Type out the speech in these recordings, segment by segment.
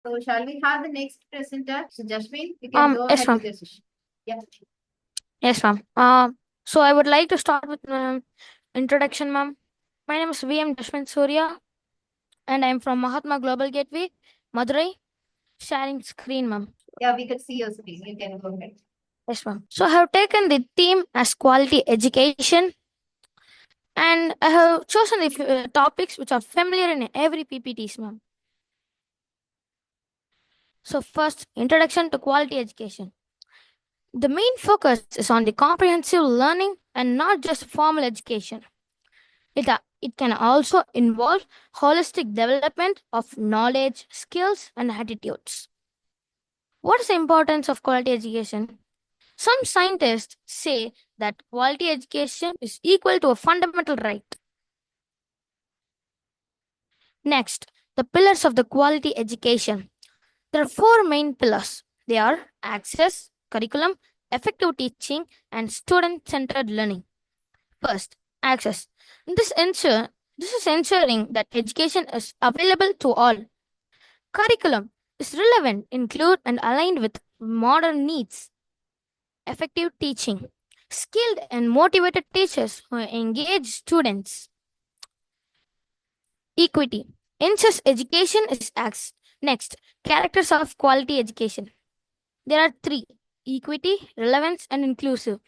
So shall we have the next presenter? So Jasmine, you can go Yes, ahead ma'am. with your session. Yeah. Yes, ma'am. So I would like to start with introduction, ma'am. My name is VM Dashwin Surya, and I'm from Mahatma Global Gateway, Madurai. Sharing screen, ma'am. Yeah, we could see your screen. You can go ahead. Yes, ma'am. So I have taken the theme as quality education, and I have chosen the topics which are familiar in every PPTs, ma'am. So first, introduction to quality education. The main focus is on the comprehensive learning and not just formal education. It can also involve holistic development of knowledge, skills, and attitudes. What is the importance of quality education? Some scientists say that quality education is equal to a fundamental right. Next, the pillars of the quality education. There are four main pillars. They are access, curriculum, effective teaching, and student-centered learning. First, access. This ensure this is ensuring that education is available to all. Curriculum is relevant, include, and aligned with modern needs. Effective teaching. Skilled and motivated teachers who engage students. Equity. Ensures education is accessed. Next, characters of quality education. There are three: equity, relevance, and inclusive.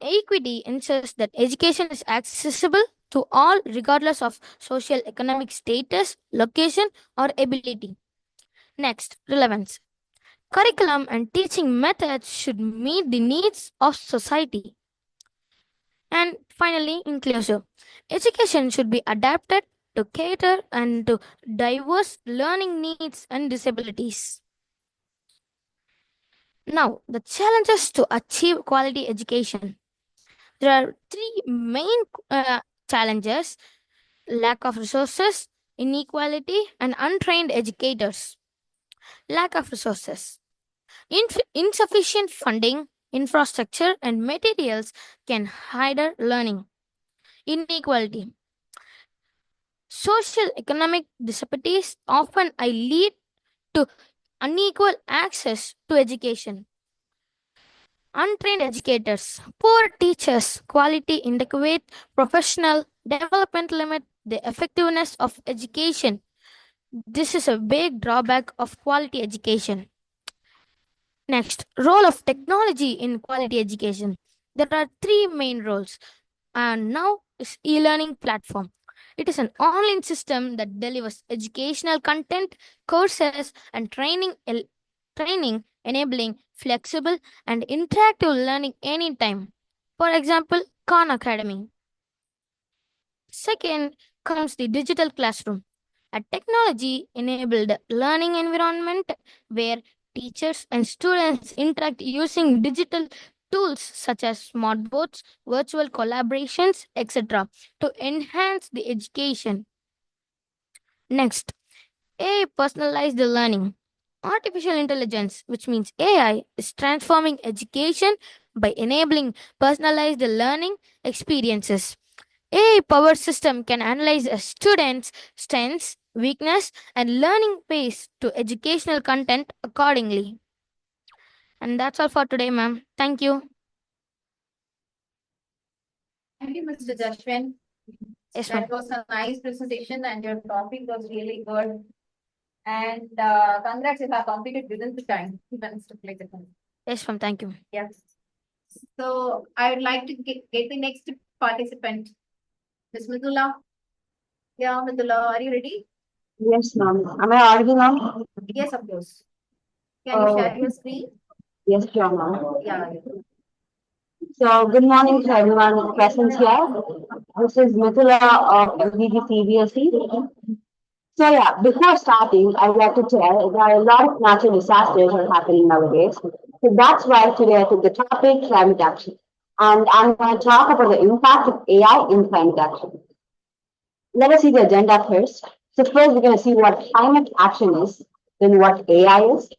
Equity ensures that education is accessible to all regardless of social economic status, location, or ability. Next, relevance. Curriculum and teaching methods should meet the needs of society. And finally, inclusive. Education should be adapted to cater and to diverse learning needs and disabilities. Now, the challenges to achieve quality education. There are three main challenges: lack of resources, inequality, and untrained educators. Lack of resources. Insufficient funding, infrastructure, and materials can hinder learning. Inequality. Social economic disparities often lead to unequal access to education. Untrained educators, poor teachers, quality inadequate professional development limit the effectiveness of education. This is a big drawback of quality education. Next, role of technology in quality education. There are three main roles, and now is e-learning platform. It is an online system that delivers educational content, courses, and training enabling flexible and interactive learning anytime. For example, Khan Academy. Second comes the digital classroom, a technology enabled learning environment where teachers and students interact using digital tools such as smartboards, virtual collaborations, etc., to enhance the education. Next, AI personalized learning. Artificial intelligence, which means AI, is transforming education by enabling personalized learning experiences. AI-powered system can analyze a student's strengths, weakness, and learning pace to educational content accordingly. And that's all for today, ma'am. Thank you. Thank you, Mr. Jashwin. Yes, That ma'am. was a nice presentation and your topic was really good. And congrats, you have completed within the time. Yes, ma'am. Thank you. Yes. So I would like to get the next participant, Ms. Midula. Yeah, Midula, are you ready? Yes, ma'am. Am I audible, ma'am? Yes, of course. Can you share your screen? Yes, sure, ma'am. Yeah. So, good morning to everyone present here. This is Mithila of LBG CBSE. So, yeah, before starting, I'd like to tell there are a lot of natural disasters are happening nowadays. So, that's why today I took the topic climate action. And I'm going to talk about the impact of AI in climate action. Let us see the agenda first. So, first, we're going to see what climate action is, then what AI is.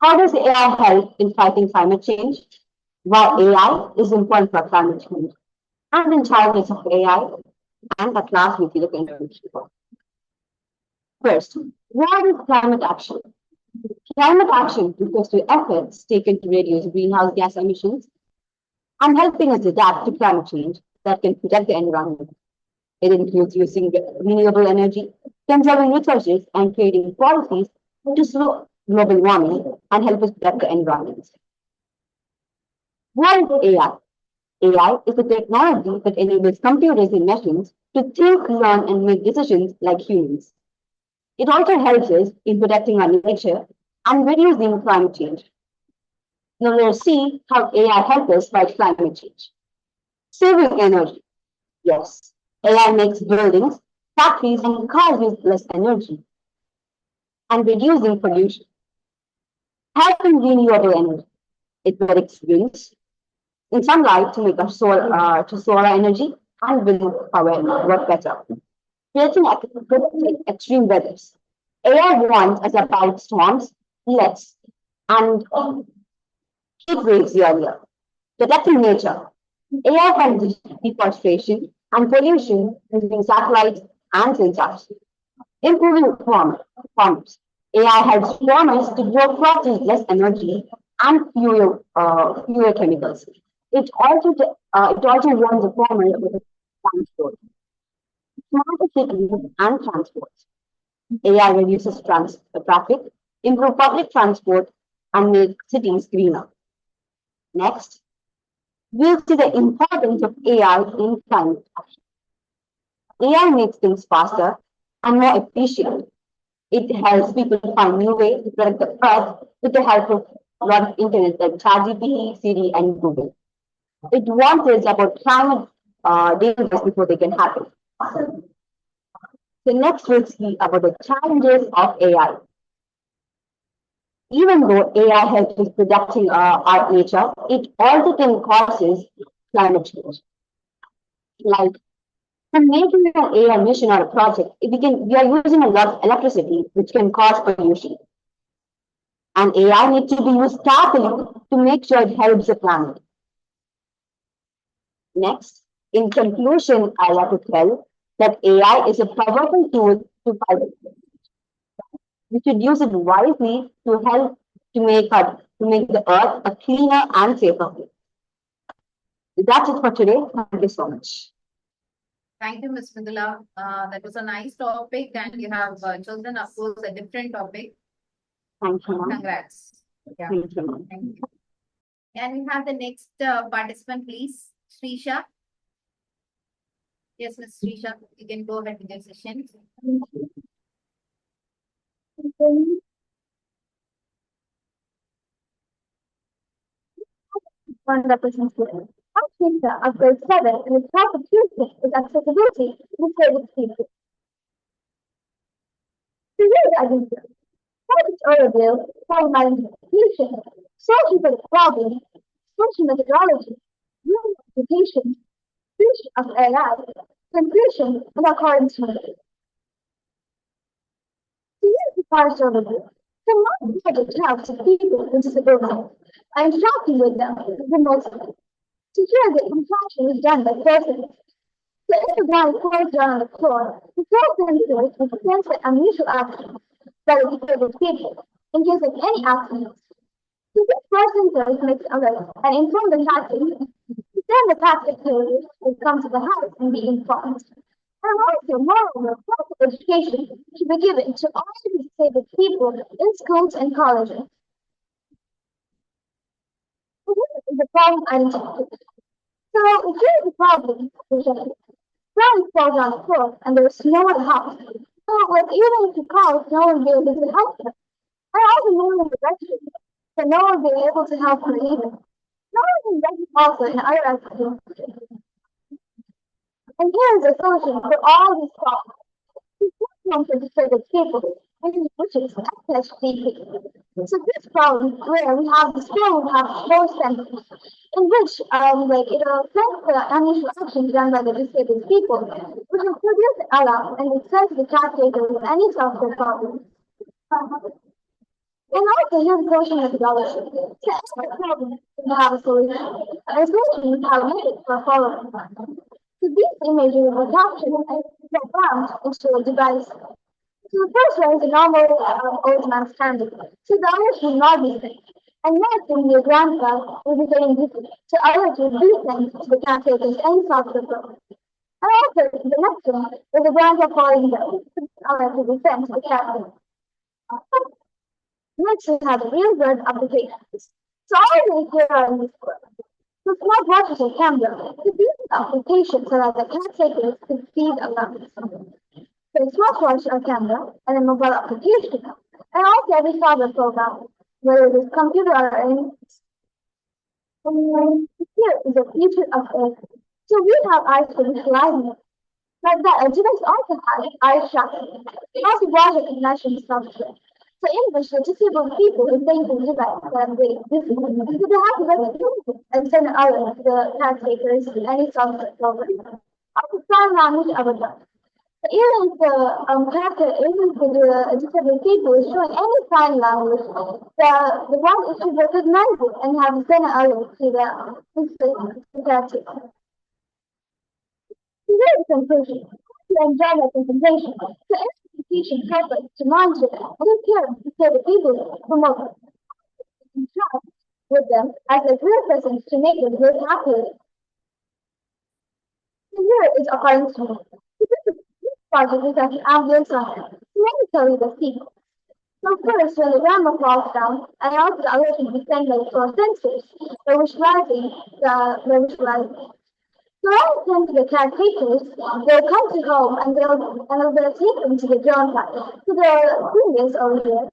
How does AI help in fighting climate change? Why AI is important for climate change? And then challenges of AI. And at last, we see the conclusion. First, what is climate action? Climate action refers to efforts taken to reduce greenhouse gas emissions and helping us adapt to climate change that can protect the environment. It includes using renewable energy, conserving resources, and creating policies to slow global warming and help us protect the environment. What is AI? AI is a technology that enables computers and machines to think, learn, and make decisions like humans. It also helps us in protecting our nature and reducing climate change. Now let's see how AI helps us fight climate change. Saving energy. Yes, AI makes buildings, factories, and cars use less energy and reducing pollution. Helping renewable energy. It predicts winds in sunlight to make our solar energy and wind power work better. Predicting extreme weathers. AI warns us about storms, floods, and heat waves earlier. Protecting nature. AI helps deforestation and pollution using satellites and sensors. Improving farmers. AI helps farmers to grow crops with less energy and fewer chemicals. It also warns the farmer with transport. Smart cities and transport. AI reduces traffic, improve public transport, and make cities greener. Next, we'll see the importance of AI in climate action. AI makes things faster and more efficient. It helps people find new ways to protect the earth with the help of a lot of internet like ChatGPT, Siri, and Google. It warns us about climate dangers before they can happen. So next we'll see about the challenges of AI. Even though AI helps us protecting our nature, it also can causes climate change. Like for making an AI mission or a project, we are using a lot of electricity, which can cause pollution. And AI needs to be used carefully to make sure it helps the planet. Next, in conclusion, I want to tell that AI is a powerful tool to fight climate. We should use it wisely to help to make the earth a cleaner and safer place. That's it for today. Thank you so much. Thank you, Ms. Vidula. That was a nice topic, and you have chosen, of course, a different topic. Thank you, ma'am. Congrats. Yeah. Thank you, ma'am. Thank you. Can we have the next participant, please? Srisha. Yes, Ms. Srisha, you can go ahead with your session. One represents the center of grade 7 and its top of Tuesday is accessibility to disabled people. To read identity, project overview, talking about identification, searching for the problem, searching methodology, human application, use of AI, conclusion, and accordance with it. To use the project overview, the most project helps people with disabilities and interacting with them remotely. To hear the interaction is done by persons. So if the ground falls down on the floor, the floor sensors will sense the unusual action by the disabled people in case of any accident. So this floor sensors makes alert and inform the taxi. Then the taxi carrier will come to the house and be informed. And also, moreover, proper education should be given to all disabled people in schools and colleges. So this is the problem identification. So here's the problem. Ground falls on the floor and there's no one house. So like even if you call, no one will be able to help them. I also know in the direction that no one will be able to help them either. No one can get also in other activities. And here is a solution for all these problems. For disabled people, which is SHDP. So this problem where we have this field, we have four centers, in which like it'll sense the unusual actions done by the disabled people, which will produce an alarm and will send to the calculator with any software problem. And also here's the solution methodology. To every problem, we have a solution. And a solution we have a method for following. So these images were captured and bound into a device. So the first one is a normal old man standing. So the others will not be things. And next, when your grandpa will be saying this, so others will do things to the caretakers and solve the problem. And also, the next one is the grandpa calling them, others will be sent to the caretakers. Next, we have the real world applications. So all of here are in this group. So smartwatches and camera. So these applications so that the caretakers can see the alarms. So smartwatch or camera and a mobile application. And also every software program, whether it is computer or any. And here is the future of it. So we have eyes for visualizing it. Like that, a device also has eye tracking. It has voice recognition software. So in which the disabled people who think the device that they disabled, so they have to recognize and send others the caretakers any software program. Also, sign language avatar. So even if the character isn't for the disabled people is showing any sign language, the one is to recognize it and have send others to the caretaker. Very conclusion. To enjoy that presentation. So education helps us to monitor and take care of the people who are in touch with them as a real presence to make them very happy. So here is according to me. This project is an ambient software. So let me tell you the sequence. So first, when the grandma falls down, and also the other should be sent like for sensors, they're visualizing the visualizing. So I send to the caretakers, they'll come to home and they'll take them to the drone plant. So the thing is over here,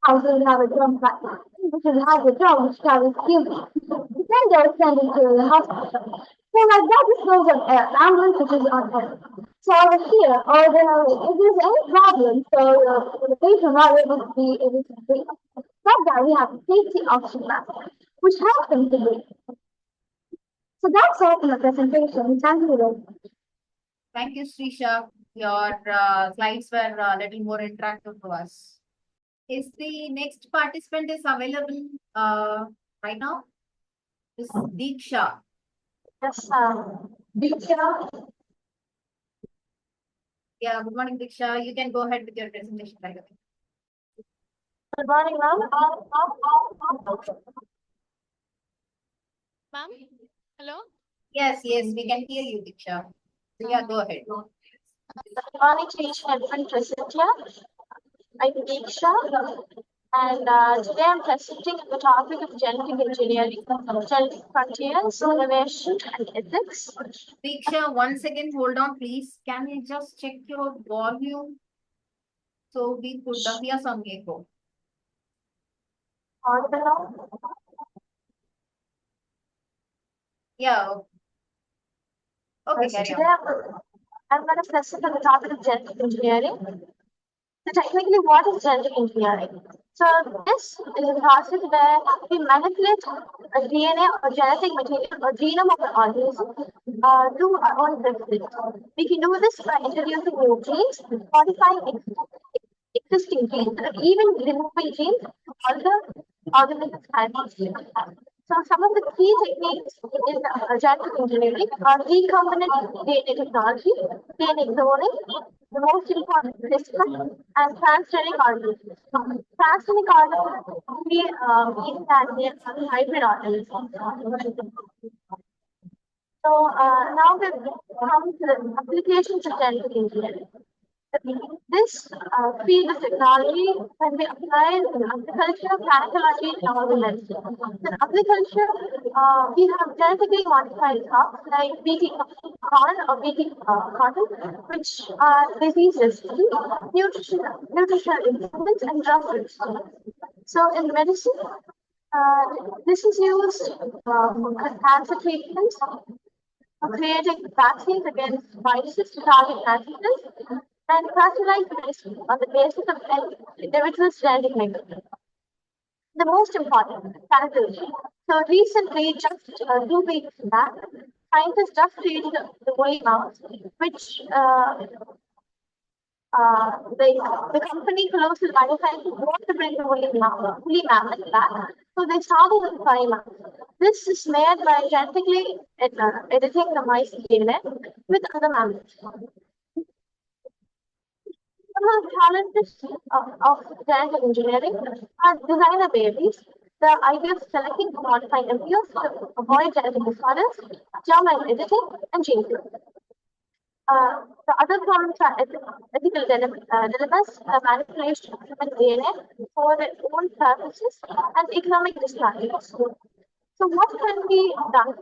houses have a drone plant, which will have the drone which carries humans. Then they'll send it to the hospital. So like that, this goes on air, ambulance which is on air. So over here, or if there's any problem, so the patient not able to be able to breathe. Like that, we have a safety oxygen mask, which helps them to breathe. So that's all from the presentation. Thank you. Thank you, Srisha. Your slides were a little more interactive to us. Is the next participant is available right now? This is Deeksha. Yes, Diksha. Yeah, good morning, Deeksha. You can go ahead with your presentation right away. Good morning, ma'am. Ma'am, hello? Yes, we can hear you, Deeksha. So yeah, go ahead. Good morning to each and everyone present here. I'm Diksha, and today I'm presenting the topic of genetic engineering, genetic frontiers, innovation, and ethics. Deeksha, 1 second, hold on, please. Can you just check your volume? So we could hear some echo. Audible now? Yeah. Okay, So carry today on. I'm going to present on the topic of genetic engineering. So technically, what is genetic engineering? So this is a process where we manipulate a DNA or genetic material or genome of an organism to our own benefit. We can do this by introducing new genes, modifying existing genes, or even removing genes to alter organisms' characteristics. So some of the key techniques in genetic engineering are recombinant DNA technology, DNA cloning, the most important CRISPR, and transgenic organisms. Transgenic organisms means that they are hybrid organisms. So now we come to the applications of genetic engineering. This field of technology can be applied in agriculture, pharmacology, and all the medicine. In agriculture, we have genetically modified crops like BT corn or BT cotton, which are disease resistant, nutritional improvements, and drug resistant. So in medicine, this is used for cancer treatments, for creating vaccines against viruses to target antigens, and personalized medicine on the basis of an individual's genetic makeup. The most important, pathology. So recently, just 2 weeks back, scientists just created the woolly mouse, which the company Colossal Biosciences want to bring the woolly mammoth back. So they started with the furry mammoth. This is made by genetically editing the mice DNA with other mammoths. Some of the challenges of genetic engineering are designer babies, the idea of selecting or modifying embryos to avoid genetic disorders, germline editing, and gene therapy. The other problems are ethical dilemmas, the manipulation of human DNA for their own purposes, and economic disparities. So, what can be done?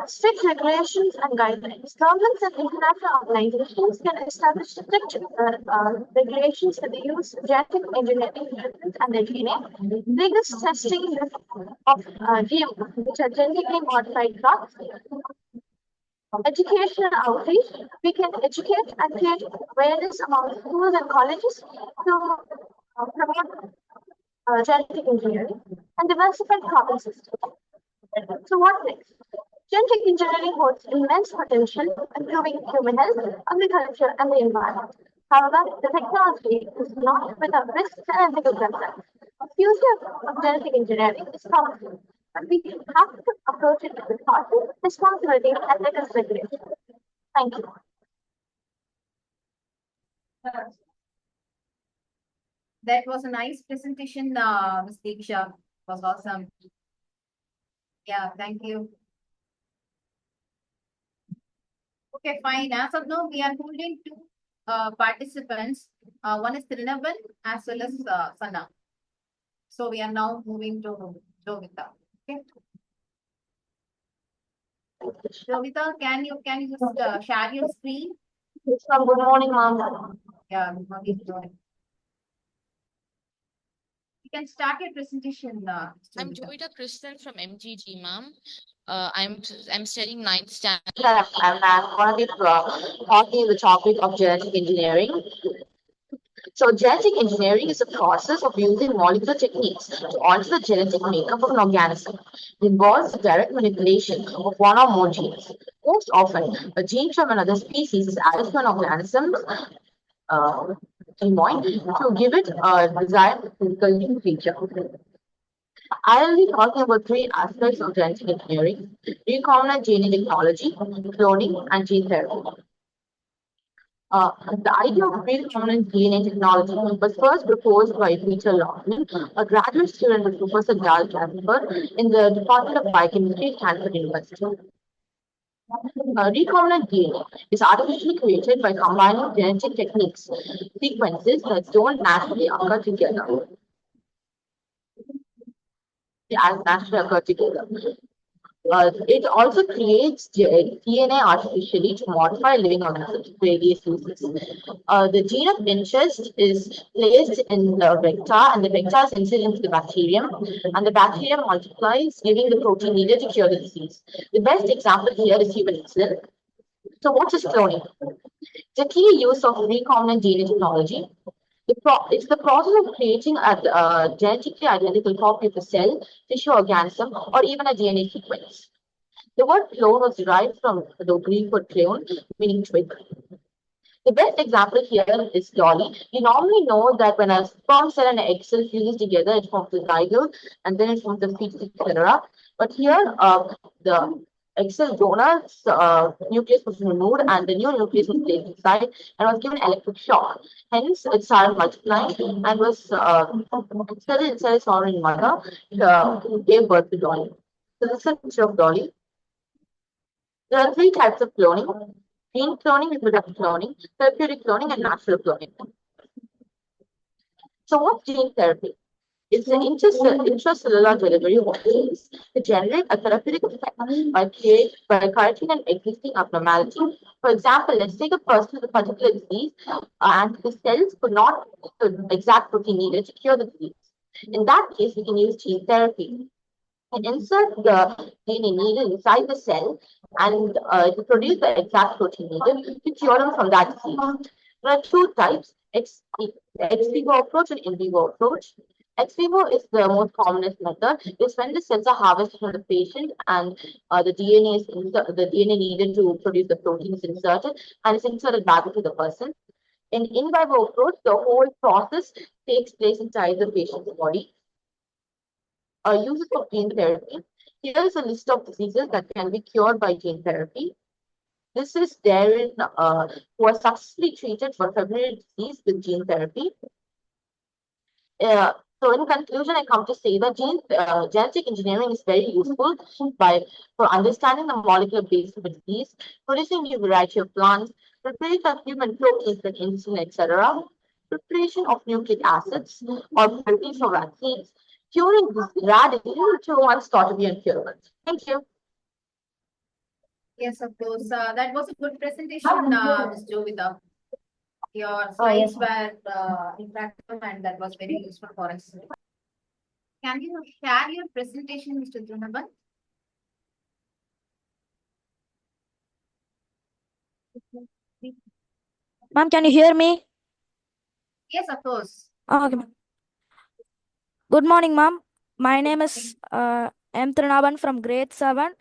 Strict regulations and guidelines. Governments and international organizations can establish strict regulations for the use of genetic engineering methods and their DNA, rigorous testing of GMO, which are genetically modified crops, educational outreach. We can educate and create awareness among schools and colleges to promote genetic engineering and diversified cropping systems. So what next? Genetic engineering holds immense potential in improving human health, agriculture, and the environment. However, the technology is not without risks and ethical concerns. The future of genetic engineering is promising, but we have to approach it with caution, responsibility, and ethical regulation. Thank you. That was a nice presentation, Ms. Diksha. It was awesome. Yeah, thank you. Okay, fine. As of now, we are holding two participants. One is Trinavan as well as Sana. So we are now moving to Jovita. Okay. Jovita, can you just share your screen? Yes, ma'am. Good morning, ma'am. Yeah, good morning. You can start your presentation. I'm Jovita. Jovita Kristen from MGG, ma'am. I'm studying 9th standard. And I'm going to be talking the topic of genetic engineering. So, genetic engineering is a process of using molecular techniques to alter the genetic makeup of an organism. It involves the direct manipulation of one or more genes. Most often, a gene from another species is added to an organism's genome to give it a desired physical feature. I'll be talking about three aspects of genetic engineering: recombinant gene technology, cloning, and gene therapy. The idea of recombinant DNA technology was first proposed by Peter Lawson, a graduate student with Professor Gall Camper in the Department of Biochemistry at Stanford University. Recombinant DNA is artificially created by combining genetic techniques, sequences that don't naturally occur together. It also creates DNA artificially to modify living organisms for various uses. The gene of interest is placed in the vector, and the vector is inserted into the bacterium, and the bacterium multiplies, giving the protein needed to cure the disease. The best example here is human insulin. So, what is cloning? It's a key use of recombinant DNA technology. It's the process of creating a genetically identical copy of a cell, tissue, organism, or even a DNA sequence. The word clone was derived from the Greek word clone, meaning twig. The best example here is Dolly. We normally know that when a sperm cell and an egg cell fuses together, it forms the zygote, and then it forms the fetus, etc. But here, the egg cell donor's nucleus was removed, and the new nucleus was placed inside and was given electric shock. Hence, it started multiplying and was inserted inside its foreign mother, gave birth to Dolly. So this is a picture of Dolly. There are three types of cloning: gene cloning, reproductive cloning, therapeutic cloning, and natural cloning. So what's gene therapy? It's an intracellular delivery of genes to generate a therapeutic effect by correcting an existing abnormality. For example, let's take a person with a particular disease and the cells could not make the exact protein needed to cure the disease. In that case, we can use gene therapy and insert the DNA needed inside the cell and to produce the exact protein needed to cure them from that disease. There are two types: ex vivo approach and in vivo approach. Ex vivo is the most commonest method. It's when the cells are harvested from the patient and the DNA needed to produce the protein is inserted and is inserted back into the person. In vivo approach, the whole process takes place inside the patient's body. Uses of gene therapy. Here is a list of diseases that can be cured by gene therapy. This is therein who was successfully treated for February disease with gene therapy. Uh, so in conclusion, I come to say that genetic engineering is very useful for understanding the molecular basis of a disease, producing new variety of plants, preparing for human proteins like insulin, etc., preparation of nucleic acids or proteins for vaccines, curing this rare disease which once thought to be incurable. Thank you. Yes, of course. That was a good presentation, Ms. Jovita. Your Oh, yes. slides were interactive and that was very useful for us. Can you share your presentation, Mr. Drunaban? Ma'am, can you hear me? Yes, of course. Okay, ma'am. Good morning, ma'am. My name is M. Trinaban from grade 7.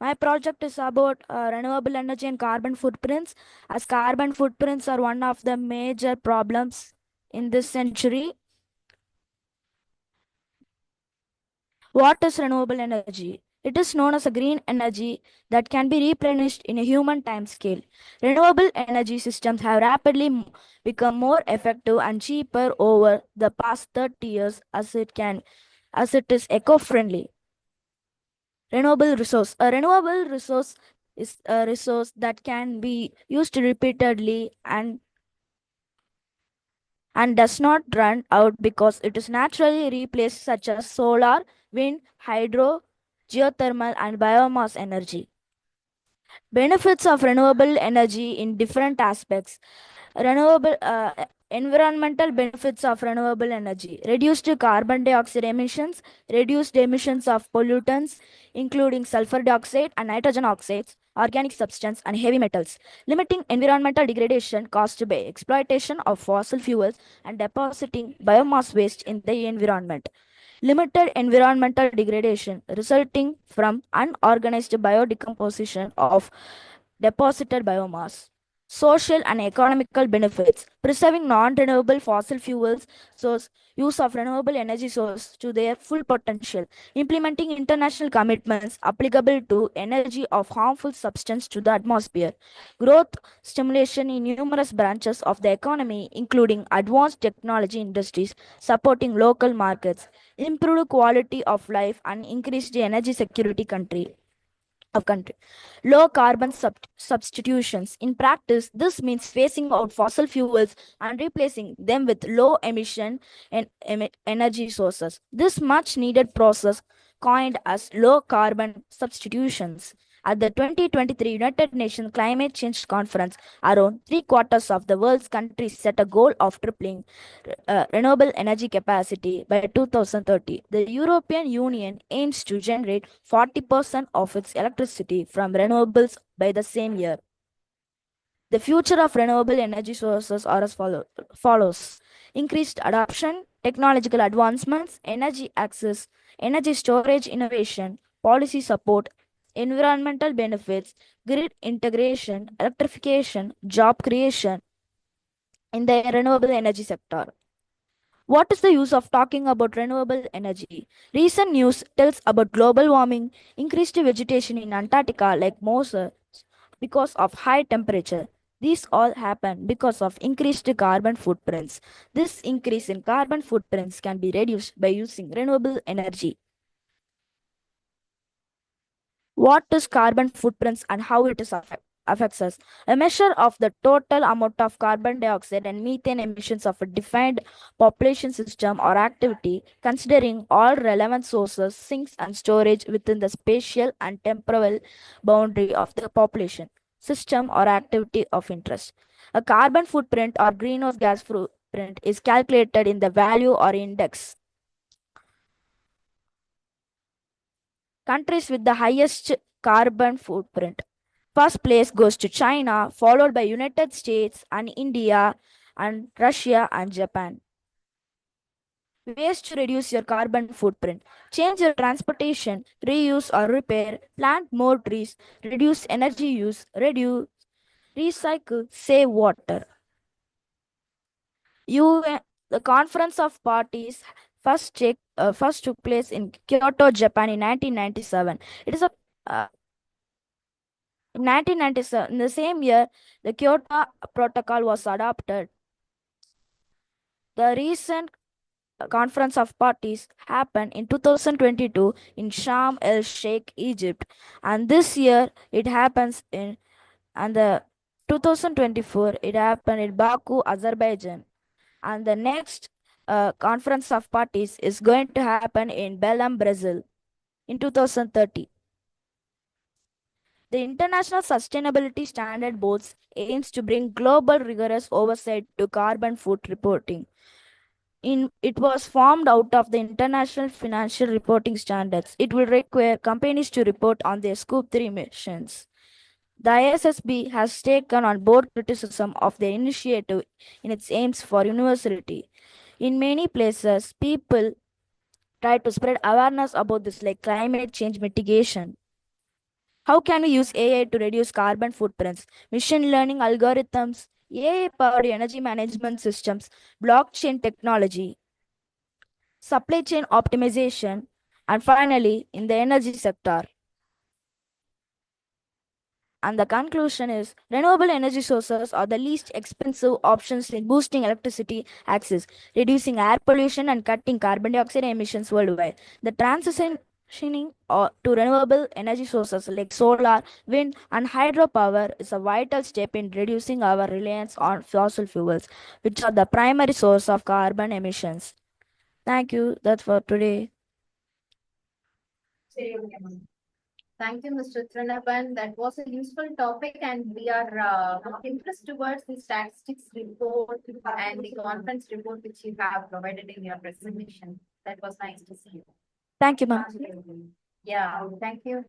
My project is about renewable energy and carbon footprints, as carbon footprints are one of the major problems in this century. What is renewable energy? It is known as a green energy that can be replenished in a human time scale. Renewable energy systems have rapidly become more effective and cheaper over the past 30 years as it is eco-friendly. Renewable resource. A renewable resource is a resource that can be used repeatedly and does not run out because it is naturally replaced, such as solar, wind, hydro, geothermal, and biomass energy. Benefits of renewable energy in different aspects. Renewable environmental benefits of renewable energy: reduced carbon dioxide emissions, reduced emissions of pollutants including sulfur dioxide and nitrogen oxides, organic substance, and heavy metals, limiting environmental degradation caused by exploitation of fossil fuels and depositing biomass waste in the environment, limited environmental degradation resulting from unorganized biodecomposition of deposited biomass. Social and economical benefits: preserving non-renewable fossil fuels source, use of renewable energy source to their full potential, implementing international commitments applicable to energy of harmful substance to the atmosphere, growth stimulation in numerous branches of the economy including advanced technology industries supporting local markets, improved quality of life and increased energy security country. Low carbon substitutions. In practice, this means phasing out fossil fuels and replacing them with low emission energy sources. This much needed process, coined as low carbon substitutions. At the 2023 United Nations Climate Change Conference, around three-quarters of the world's countries set a goal of tripling renewable energy capacity by 2030. The European Union aims to generate 40% of its electricity from renewables by the same year. The future of renewable energy sources are as follows: increased adoption, technological advancements, energy access, energy storage innovation, policy support, environmental benefits, grid integration, electrification, job creation in the renewable energy sector. What is the use of talking about renewable energy? Recent news tells about global warming, increased vegetation in Antarctica like moser because of high temperature. These all happen because of increased carbon footprints. This increase in carbon footprints can be reduced by using renewable energy. What is carbon footprints and how it affects us? A measure of the total amount of carbon dioxide and methane emissions of a defined population system or activity, considering all relevant sources, sinks, and storage within the spatial and temporal boundary of the population system or activity of interest. A carbon footprint or greenhouse gas footprint is calculated in the value or index. Countries with the highest carbon footprint. First place goes to China, followed by United States and India and Russia and Japan. Ways to reduce your carbon footprint: change your transportation, reuse or repair, plant more trees, reduce energy use, recycle, save water. The Conference of Parties first took place in Kyoto, Japan in 1997. It is a In 1997, in the same year, the Kyoto Protocol was adopted. The recent Conference of Parties happened in 2022 in Sharm el Sheikh, Egypt, and this year it happens in and the 2024 it happened in Baku, Azerbaijan, and the next Conference of Parties is going to happen in Belém, Brazil, in 2030. The International Sustainability Standard Board aims to bring global rigorous oversight to carbon foot reporting. It was formed out of the International Financial Reporting Standards. It will require companies to report on their Scope 3 emissions. The ISSB has taken on board criticism of the initiative in its aims for universality. In many places, people try to spread awareness about this, like climate change mitigation. How can we use AI to reduce carbon footprints? Machine learning algorithms, AI-powered energy management systems, blockchain technology, supply chain optimization, and finally, in the energy sector. And the conclusion is renewable energy sources are the least expensive options in boosting electricity access, reducing air pollution, and cutting carbon dioxide emissions worldwide. The transitioning to renewable energy sources like solar, wind, and hydropower is a vital step in reducing our reliance on fossil fuels, which are the primary source of carbon emissions. Thank you. That's for today. Thank you, Mr. Trinapan. That was a useful topic, and we are impressed towards the statistics report and the conference report which you have provided in your presentation. That was nice to see you. Thank you, ma'am. Yeah, thank you.